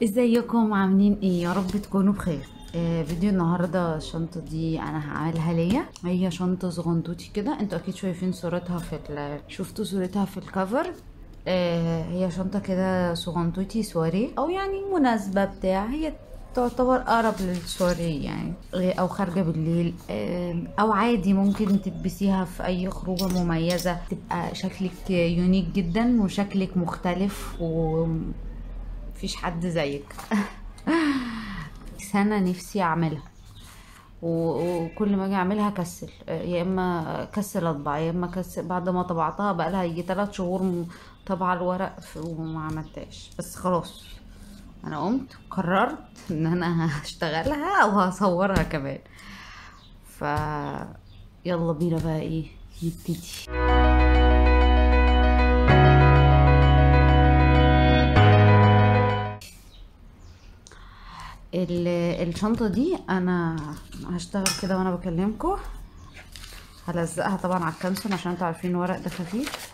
ازيكم عاملين ايه؟ يا رب تكونوا بخير. فيديو النهارده الشنطه دي انا هعملها ليا. هي شنطه صغنطوطي كده، انتوا اكيد شايفين صورتها شفتوا صورتها في الكفر. هي شنطه كده صغنطوطي سواري، او يعني مناسبه بتاع. هي تعتبر اقرب للسواري يعني، او خارجه بالليل، او عادي ممكن تلبسيها في اي خروجه مميزه، تبقى شكلك يونيك جدا وشكلك مختلف ومفيش حد زيك. سنة نفسي اعملها، وكل ما اجي اعملها كسل، يا اما كسل اطبع، يا اما كسل بعد ما طبعتها بقى لها يجي 3 شهور طبعا الورق وما عملتهاش. بس خلاص، انا قمت قررت ان انا هشتغلها او هصورها كمان. ف يلا بينا بقى ايه، نبتدي. الشنطة دي انا هشتغل كده وانا بكلمكم. هلزقها طبعا على الكانسون عشان انتوا عارفين الورق ده خفيف.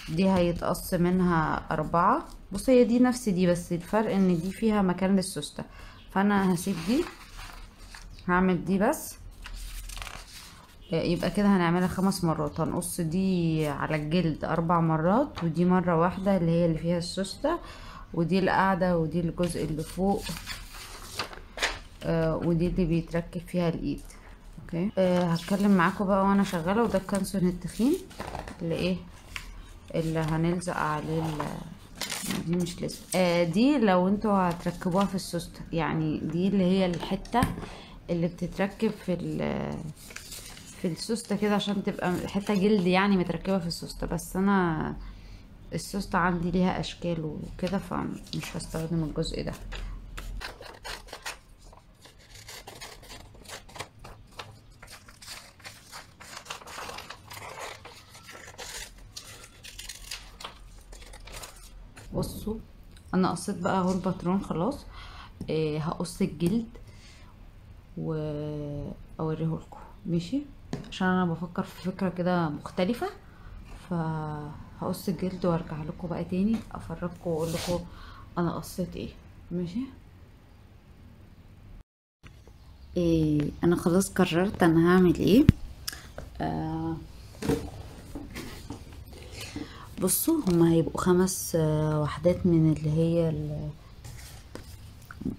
دي هيتقص منها 4. بص، هي دي نفس دي، بس الفرق ان دي فيها مكان للسوستة، فانا هسيب دي، هعمل دي بس. يبقى كده هنعملها 5 مرات. هنقص دي على الجلد 4 مرات، ودي مرة واحدة اللي هي اللي فيها السوستة، ودي القاعدة، ودي الجزء اللي فوق، ودي اللي بيتركب فيها الايد. اوكي. هتكلم معاكم بقى وانا شغالة. وده الكانسون التخين اللي هنلزق عليه دي مش لسه. دي لو انتوا هتركبوها في السوستة، يعني دي اللي هي الحتة اللي بتتركب في السوستة كده، عشان تبقى حتة جلد يعني متركبة في السوستة. بس انا السوستة عندي ليها اشكال وكده، فمش هستخدم الجزء ده. بصوا، انا قصيت بقى اهو الباترون خلاص. هقص الجلد واوريه لكم، ماشي؟ عشان انا بفكر في فكره كده مختلفه، فهقص الجلد وارجع لكم بقى تاني افرجكم واقول لكم انا قصيت ايه. ماشي. انا خلاص قررت انا هعمل ايه. آه بصوا، هما هيبقوا 5 وحدات من اللي هي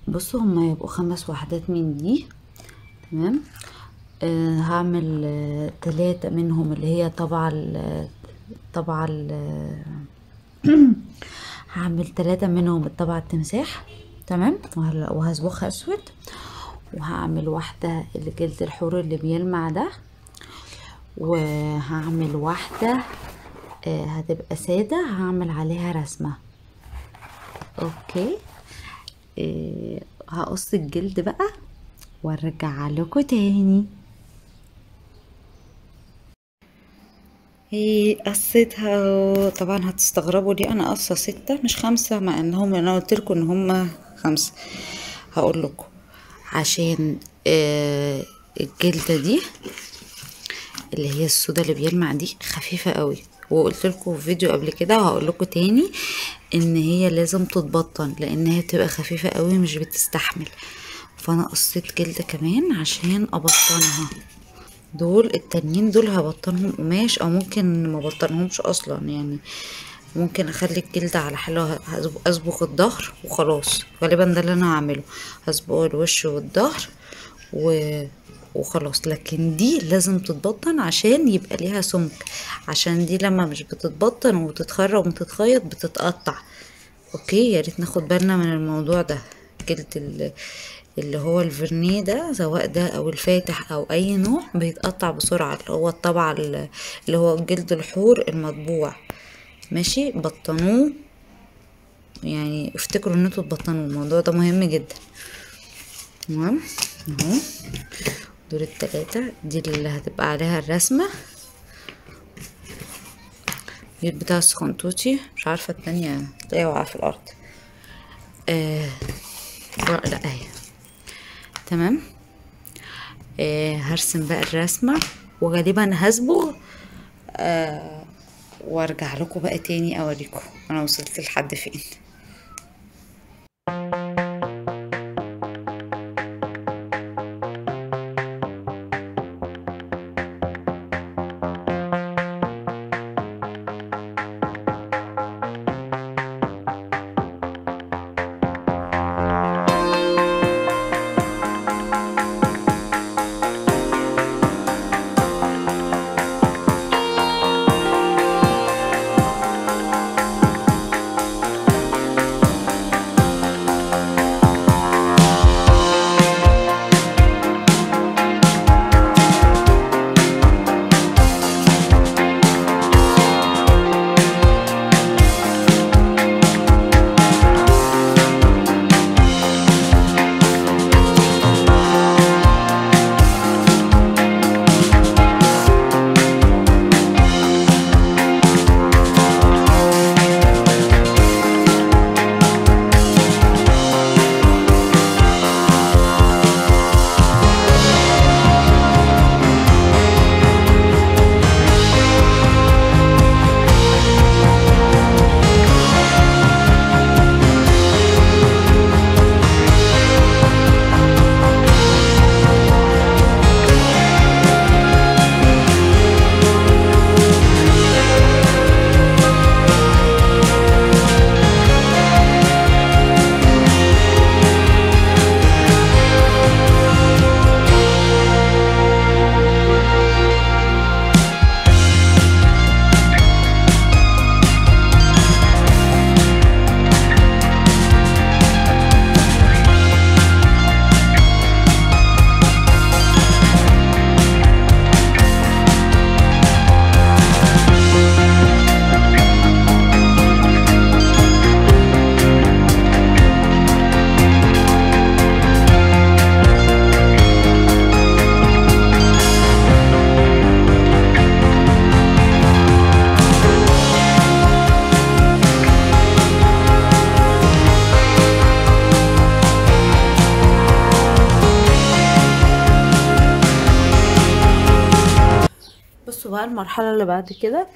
بصوا هما هيبقوا 5 وحدات من دي. تمام. هعمل 3 منهم اللي هي طبعا هعمل 3 منهم الطبع التمساح. تمام. وهصبغها اسود. وهعمل واحدة اللي جلد الحور اللي بيلمع ده. وهعمل واحدة هتبقى سادة، هعمل عليها رسمة. اوكي. هقص الجلد بقى وارجع لكم تاني. هي قصيتها. طبعا هتستغربوا ليه انا قصة 6 مش 5، مع انهم انا قلت لكم ان هم 5. هقول لكم عشان الجلدة دي اللي هي السودا اللي بيلمع دي خفيفة قوي، وقلت لكم في فيديو قبل كده وهقول لكم تاني ان هي لازم تتبطن، لان هي بتبقى خفيفة قوي مش بتستحمل. فانا قصيت جلد كمان عشان ابطنها. دول التانيين دول هبطنهم قماش، او ممكن ما بطنهمش اصلا يعني. ممكن اخلي الجلد على حلو، اصبغ الظهر وخلاص. غالبا ده اللي انا هعمله، هصبغ الوش والظهر وخلاص. لكن دي لازم تتبطن عشان يبقى ليها سمك، عشان دي لما مش بتتبطن وتتخرم وتتخيط بتتقطع. اوكي، يا ريت ناخد بالنا من الموضوع ده. جلد اللي هو الفرنيه ده، سواء ده او الفاتح او اي نوع، بيتقطع بسرعة. اللي هو الطبعة اللي هو جلد الحور المطبوع. ماشي، بطنوه يعني، افتكروا ان انتوا تبطنوه، الموضوع ده مهم جدا. تمام. اهو دول ال3، دي اللي هتبقى عليها الرسمة. دي بتاع السخنطوطي، مش عارفة التانية تلاقيها واقعة في الارض. لا اهي. تمام. هرسم بقى الرسمة، وغالبا هصبغ. وارجع لكم بقى تاني اوريكم انا وصلت لحد فين. بقى المرحله اللي بعد كده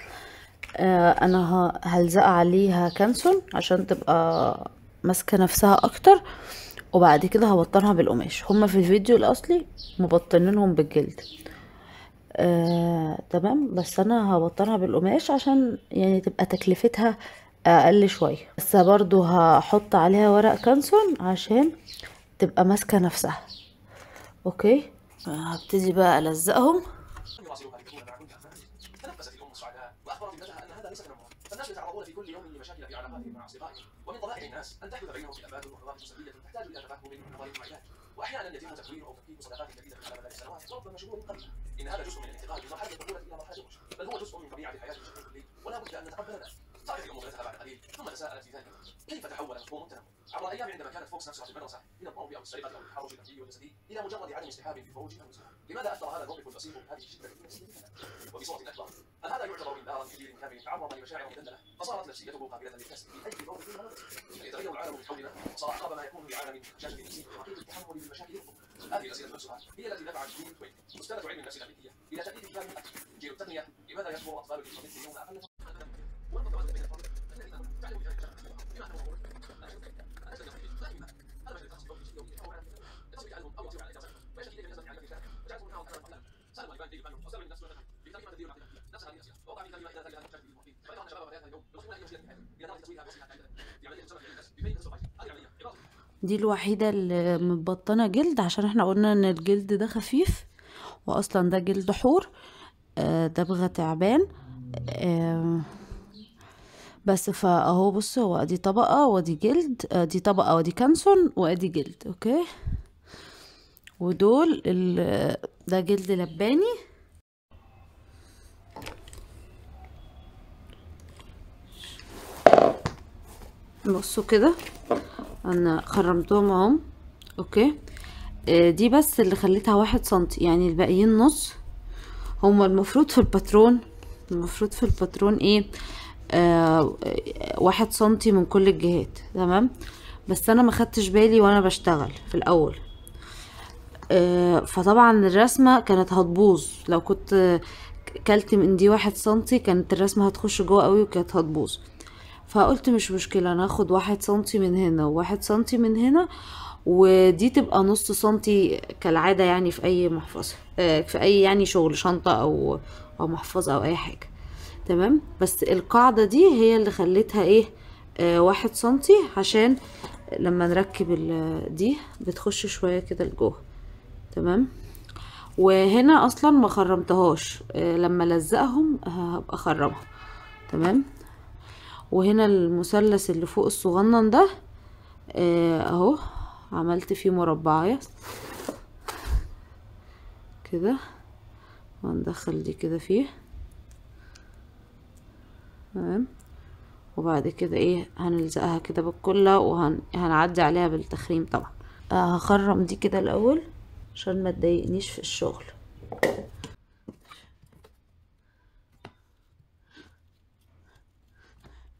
انا هلزق عليها كانسون عشان تبقى ماسكه نفسها اكتر، وبعد كده هبطنها بالقماش. هما في الفيديو الاصلي مبطنينهم بالجلد. تمام، بس انا هبطنها بالقماش عشان يعني تبقى تكلفتها اقل شويه، بس برضو هحط عليها ورق كانسون عشان تبقى ماسكه نفسها. اوكي، هبتدي بقى الزقهم. تنفست الام السعداء واخبرت ابنتها ان هذا ليس من النوم، فالناس يتعرضون في كل يوم لمشاكل في علاقاتهم مع اصدقائهم، ومن طبائع الناس ان تحدث بينهم خلافات وحوارات سلبيه تحتاج الى تفاهم ونظريه وعلاج، واحيانا يتم تكوين او تفكيك صداقات جديده خلال ذلك السنوات وربما شهور قليله. ان هذا جزء من الانتقال من مرحله الطفوله الى مرحله الرشد، بل هو جزء من طبيعه الحياه بشكل كلي، ولا بد ان نتقبل ذلك. صارت الام ابنتها بعد قليل ثم تساءلت في ذلك كيف تحول مفهوم التنمر عبر الايام عندما كانت فوكس نفسها في المدرسه من الضرب او السرقه او التحرش النفسي والجسدي الى مجرد عدم استيعاب في الخروج او النزول. لماذا اثر هذا الموقف البسيط بهذه الشده النفسيه فيها؟ وبصوره اكبر، هل هذا يعتبر انذارا كبير كامل تعرض لمشاعر مدلله فصارت نفسيته قابله للكسر في اي موقف من هل يتغير العالم من حولنا وصار اقرب ما يكون لعالم هشاشه نفسيه وكيف التحمل بالمشاكل يطلب؟ هذه الاسئله نفسها هي التي دفعت جيل توين استاذه علم النفس الامريكيه الى تاليف كتاب اكثر جيل التقنيه لماذا يكبر اطفال الانترنت اليوم اقل والمتوازن بين الفرق الذي تعلم بذلك بما انه موضوع دي الوحيدة اللي متبطنة جلد عشان احنا قلنا ان الجلد ده خفيف، واصلا ده جلد حور، دبغة تعبان. بس فاهو بص، هو ادي طبقة وادي جلد، دي طبقة وادي كانسون وادي جلد. اوكي، ودول ده جلد لباني. بصوا كده انا خرمتهم اهم. اوكي، دي بس اللي خليتها 1 سنتي، يعني الباقيين نص. هما المفروض في الباترون ايه 1 سنتي من كل الجهات. تمام، بس انا ما خدتش بالي وانا بشتغل في الاول. فطبعا الرسمة كانت هتبوظ لو كنت كلت من دي 1 سنتي، كانت الرسمة هتخش جوه قوي وكانت هتبوظ. فقلت مش مشكلة، انا هاخد 1 سنتي من هنا و1 سنتي من هنا، ودي تبقى نص 1 سنتي كالعادة، يعني في اي محفظة في اي يعني شغل شنطة او محفظة او اي حاجة. تمام، بس القاعدة دي هي اللي خليتها ايه 1 سنتي، عشان لما نركب دي بتخش شوية كده لجوه. تمام، وهنا اصلا ما خرمتهاش، لما لزقهم هبقى اخرمها. تمام، وهنا المثلث اللي فوق الصغنن ده اهو عملت فيه مربعات كده، وندخل دي كده فيه. تمام، وبعد كده ايه هنلزقها كده بالكله، وهنعدي عليها بالتخريم طبعا. هخرم دي كده الاول عشان ما تضايقنيش في الشغل.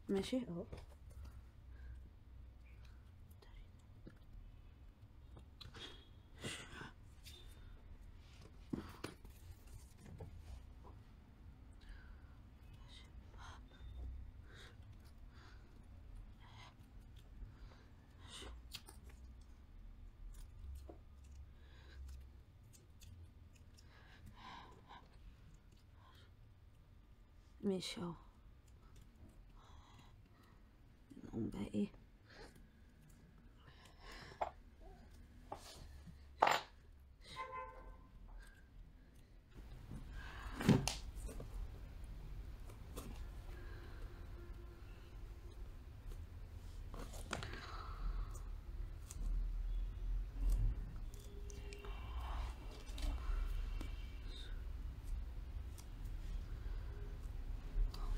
ماشي اهو. ماشي اهو. نقوم بقى ايه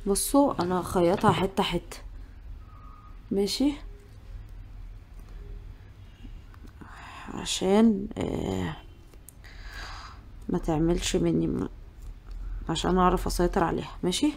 بصوا انا هخيطها حته حته. ماشي، عشان ما تعملش مني، عشان اعرف اسيطر عليها. ماشي،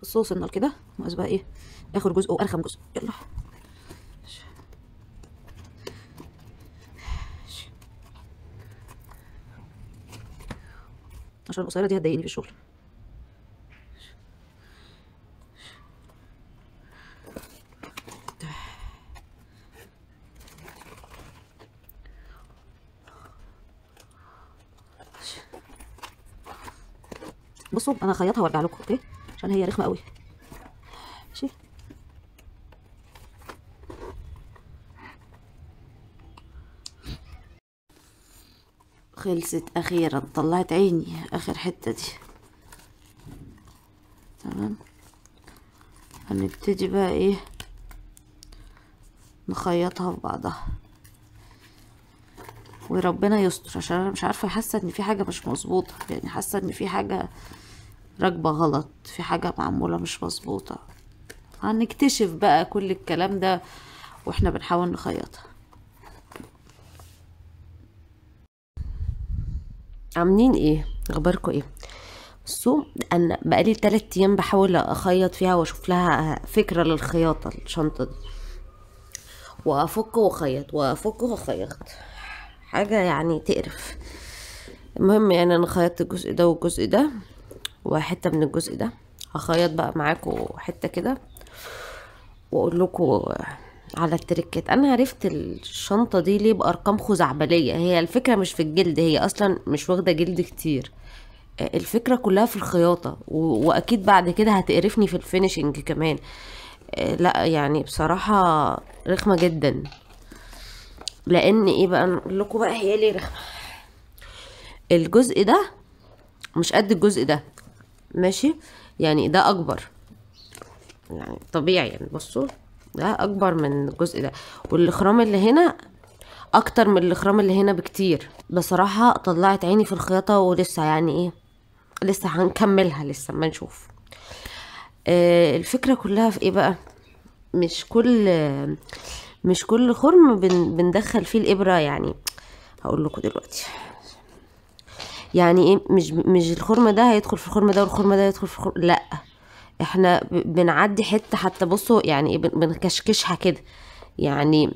بصوا وصلنا لكده. ناقص بقى ايه اخر جزء وارخم جزء. يلا عشان القصيره دي هتضايقني في الشغل. بصوا انا هخيطها وارجع لكم اوكي عشان هي رخمه قوي. ماشي خلصت اخيرا، طلعت عيني اخر حته دي. تمام هنبتدي بقى ايه نخيطها في بعضها وربنا يستر، عشان انا مش عارفه، حاسه ان في حاجه مش مظبوطه، يعني حاسه ان في حاجه راكبه غلط، في حاجه معموله مش مظبوطه. هنكتشف بقى كل الكلام ده واحنا بنحاول نخيطها. عاملين ايه؟ اخباركم ايه؟ بصوا انا بقالي 3 ايام بحاول اخيط فيها واشوف لها فكره للخياطه الشنطه دي، وافك واخيط وافك واخيط، حاجه يعني تقرف. المهم يعني انا خيطت الجزء ده والجزء ده وحته من الجزء ده. هخيط بقى معاكم حته كده واقول لكم على التريكات. انا عرفت الشنطه دي ليه بارقام خزعبليه. هي الفكره مش في الجلد، هي اصلا مش واخده جلد كتير، الفكره كلها في الخياطه واكيد بعد كده هتقرفني في الفينيشنج كمان. لا يعني بصراحه رخمه جدا. لان ايه بقى نقول لكم بقى هي ليه رخمه. الجزء ده مش قد الجزء ده ماشي، يعني ده اكبر يعني طبيعي، يعني بصوا ده اكبر من الجزء ده، والاخرام اللي هنا اكتر من الاخرام اللي هنا بكتير. بصراحة طلعت عيني في الخياطة ولسه يعني ايه لسه هنكملها لسه ما نشوف. الفكرة كلها في ايه بقى، مش كل خرم بندخل فيه الابرة. يعني هقول لكم دلوقتي يعني ايه، مش الخرم ده هيدخل في الخرم ده والخرم ده يدخل في الخرم، لا احنا بنعدي حتة حتى. بصوا يعني ايه بنكشكشها كده، يعني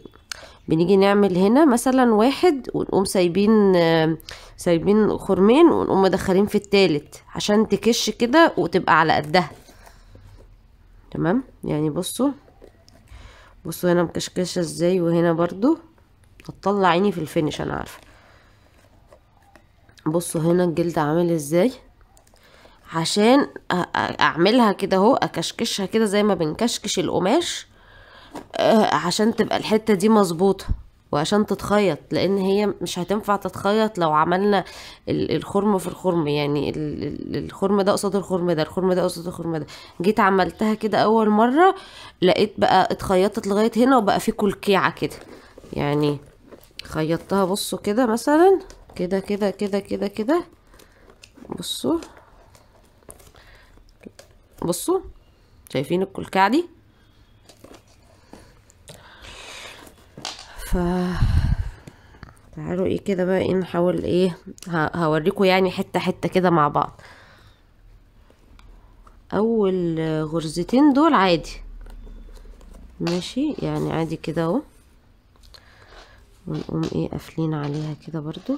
بنيجي نعمل هنا مثلا واحد ونقوم سايبين خرمين ونقوم مدخلين في التالت عشان تكش كده وتبقى على قدها. تمام يعني بصوا هنا مكشكشة ازاي، وهنا برضو هتطلع عيني في الفينش انا عارفة. بصوا هنا الجلد عامل ازاي عشان اعملها كده اهو، اكشكشها كده زي ما بنكشكش القماش عشان تبقى الحتة دي مظبوطة وعشان تتخيط، لان هي مش هتنفع تتخيط لو عملنا الخرم في الخرم. يعني الخرم ده قصاد الخرم ده، الخرم ده قصاد الخرم ده. جيت عملتها كده اول مرة لقيت بقى اتخيطت لغاية هنا وبقى في كلكيعة كده. يعني خيطتها بصوا كده مثلا كده كده كده كده كده. بصوا شايفين الكلكعة دي؟ تعالوا ايه كده بقى ايه نحاول ايه هوريكم يعني حتة حتة كده مع بعض. اول غرزتين دول عادي ماشي، يعني عادي كده اهو، ونقوم ايه قافلين عليها كده برضو.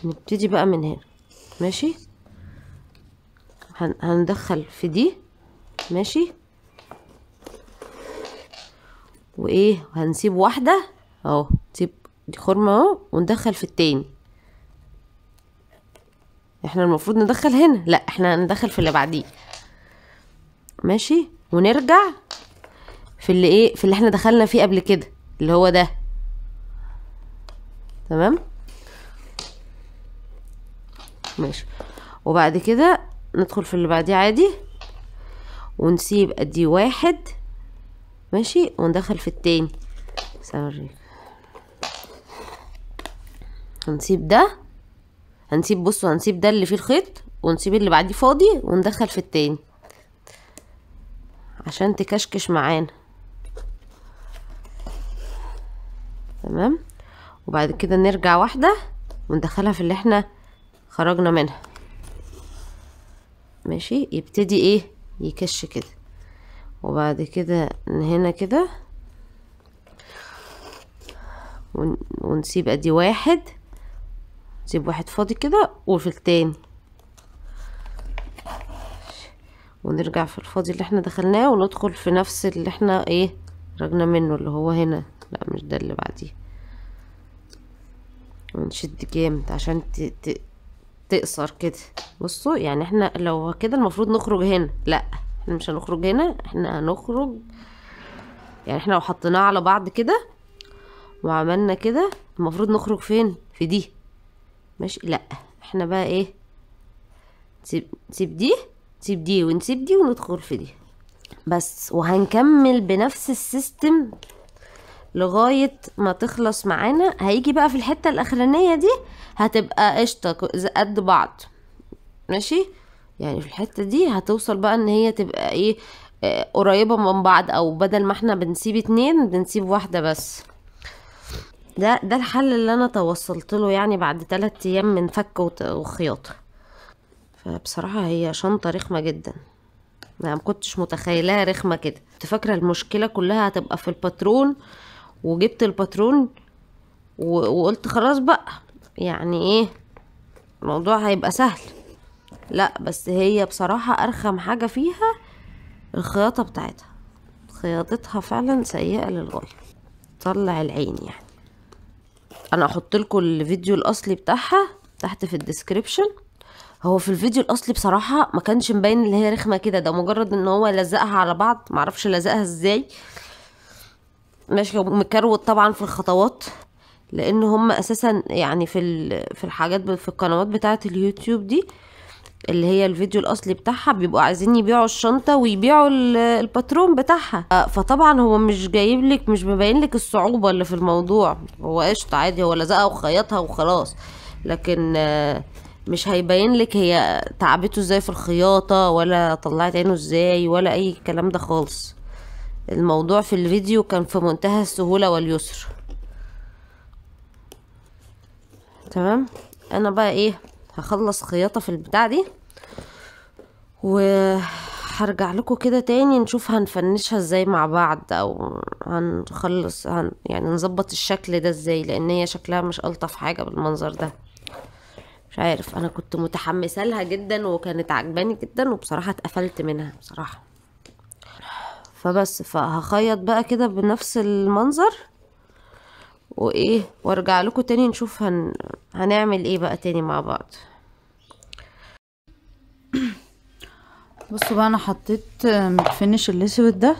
نبتدي بقى من هنا ماشي، هندخل في دي ماشي، وايه هنسيب واحدة اهو، نسيب دي خرمة اهو وندخل في التاني. احنا المفروض ندخل هنا، لا احنا هندخل في اللي بعديه ماشي، ونرجع في اللي ايه في اللي احنا دخلنا فيه قبل كده اللي هو ده. تمام ماشي، وبعد كده ندخل في اللي بعديه عادي ونسيب ادي واحد ماشي وندخل في التاني. سوريك هنسيب ده، بصوا هنسيب ده اللي فيه الخيط ونسيب اللي بعديه فاضي وندخل في التاني عشان تكشكش معانا. تمام. وبعد كده نرجع واحدة وندخلها في اللي احنا خرجنا منها. ماشي، يبتدي ايه يكش كده. وبعد كده هنا كده ونسيب ادي واحد، نسيب واحد فاضي كده وفي التاني، ونرجع في الفاضي اللي احنا دخلناه وندخل في نفس اللي احنا ايه خرجنا منه اللي هو هنا. لا مش ده اللي بعديه. ونشد جامد عشان تقصر كده. بصوا يعني احنا لو كده المفروض نخرج هنا، لا احنا مش هنخرج هنا، احنا هنخرج يعني احنا لو حطيناه على بعض كده وعملنا كده المفروض نخرج فين؟ في دي. ماشي، لا احنا بقى ايه نسيب دي ونسيب دي وندخل في دي بس. وهنكمل بنفس السيستم لغاية ما تخلص معانا. هيجي بقى في الحتة الاخرانية دي هتبقى قشطة قد بعض. ماشي، يعني في الحتة دي هتوصل بقى ان هي تبقى ايه قريبة من بعض، او بدل ما احنا بنسيب 2 بنسيب واحدة بس. ده الحل اللي انا توصلت له يعني بعد 3 ايام من فك وخياطة. فبصراحة هي شنطة رخمة جدا، ما كنتش متخيلها رخمة كده. كنت فاكرة المشكلة كلها هتبقى في الباترون، وجبت الباترون وقلت خلاص بقى يعني ايه الموضوع هيبقى سهل. لا بس هي بصراحة ارخم حاجة فيها الخياطة بتاعتها. خياطتها فعلا سيئة للغاية، طلع العين يعني. انا احط لكم الفيديو الاصلي بتاعها تحت في الديسكريبشن. هو في الفيديو الاصلي بصراحة ما كانش مبين اللي هي رخمة كده، ده مجرد ان هو لزقها على بعض، معرفش لزقها ازاي. ماشي، مكروت طبعا في الخطوات، لان هم اساسا يعني في الحاجات في القنوات بتاعه اليوتيوب دي اللي هي الفيديو الاصلي بتاعها بيبقوا عايزين يبيعوا الشنطة ويبيعوا الباترون بتاعها. فطبعا هو مش جايب لك، مش مبين لك الصعوبة اللي في الموضوع. هو قشطة عادي، هو لزقها وخيطها وخلاص، لكن مش هيبين لك هي تعبته ازاي في الخياطة ولا طلعت عينه ازاي ولا اي كلام ده خالص. الموضوع في الفيديو كان في منتهى السهولة واليسر. تمام، انا بقى ايه هخلص خياطة في البتاع دي وهرجع لكم كده تاني نشوف هنفنشها ازاي مع بعض، او هنخلص يعني نظبط الشكل ده ازاي، لان هي شكلها مش الطف حاجة بالمنظر ده. مش عارف، انا كنت متحمسة لها جدا وكانت عجباني جدا، وبصراحة اتقفلت منها بصراحة. فهخيط بقى كده بنفس المنظر وايه وارجع لكم تاني نشوف هنعمل ايه بقى تاني مع بعض. بصوا بقى، انا حطيت من الفينش الاسود ده،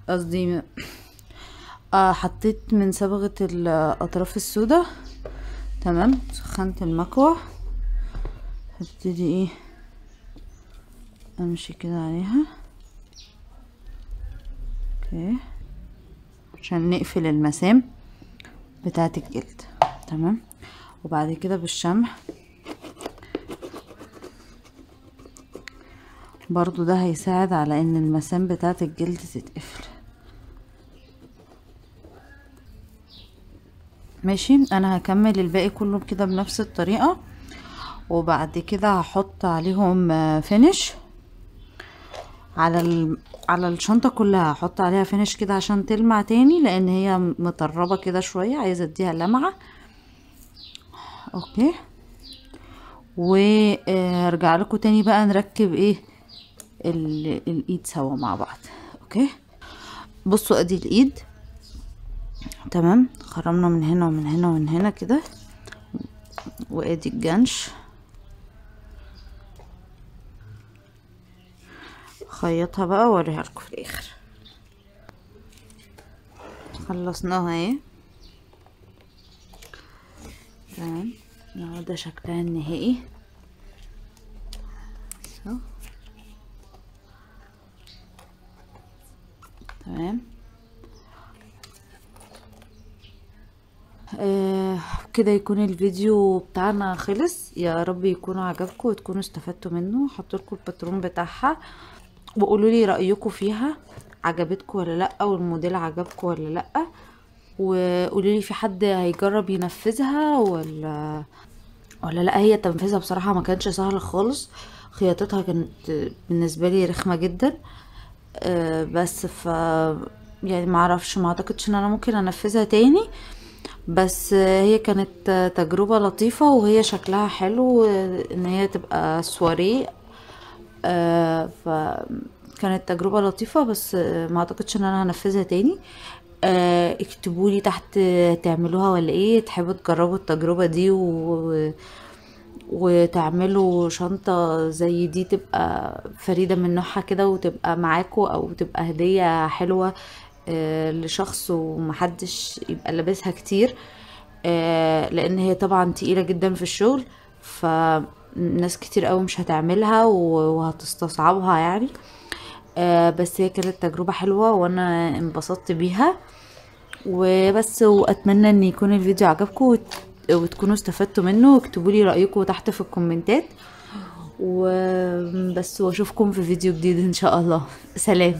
قصدي حطيت من صبغة الاطراف السوداء. تمام، سخنت المكوى، هبتدي ايه امشي كده عليها اوكي عشان نقفل المسام بتاعة الجلد. تمام، وبعد كده بالشمع برضو ده هيساعد على ان المسام بتاعة الجلد تتقفل. ماشي، انا هكمل الباقي كله كده بنفس الطريقة، وبعد كده هحط عليهم فينش على الشنطة كلها. هحط عليها فينش كده عشان تلمع تاني، لان هي مطربة كده شوية، عايزة اديها لمعة. اوكي، وارجع لكم تاني بقى نركب ايه الايد سوا مع بعض. اوكي، بصوا ادي الايد. تمام، خرمنا من هنا ومن هنا ومن هنا كده، وادي الجنش. خيطها بقى واوريها لكم في الاخر. خلصناها اهي. تمام، اهو ده شكلها النهائي. تمام، كده يكون الفيديو بتاعنا خلص. يا رب يكون عجبكم وتكونوا استفدتوا منه. هحط لكم الباترون بتاعها وقولوا لي رايكم فيها، عجبتكم ولا لا، والموديل عجبكم ولا لا. وقولي لي في حد هيجرب ينفذها ولا لا. هي تنفيذها بصراحة ما كانش سهل خالص، خياطتها كانت بالنسبة لي رخمة جدا. بس يعني ما اعرفش، ما اعتقدش ان انا ممكن انفذها تاني. بس هي كانت تجربة لطيفة، وهي شكلها حلو ان هي تبقى سواريه. فكانت تجربة لطيفة، بس ما اعتقدش ان انا هنفذها تاني. اكتبولي تحت تعملوها ولا ايه، تحبوا تجربوا التجربة دي وتعملوا شنطة زي دي تبقى فريدة من نوعها كده، وتبقى معاكوا او تبقى هدية حلوة لشخص ومحدش يبقى لابسها كتير. لان هي طبعا تقيلة جدا في الشغل، فناس كتير قوي مش هتعملها وهتستصعبها يعني. بس هي كانت تجربة حلوة وانا انبسطت بيها وبس. واتمنى ان يكون الفيديو عجبكم وتكونوا استفدتوا منه. واكتبوا لي رأيكم تحت في الكومنتات وبس، واشوفكم في فيديو جديد ان شاء الله. سلام.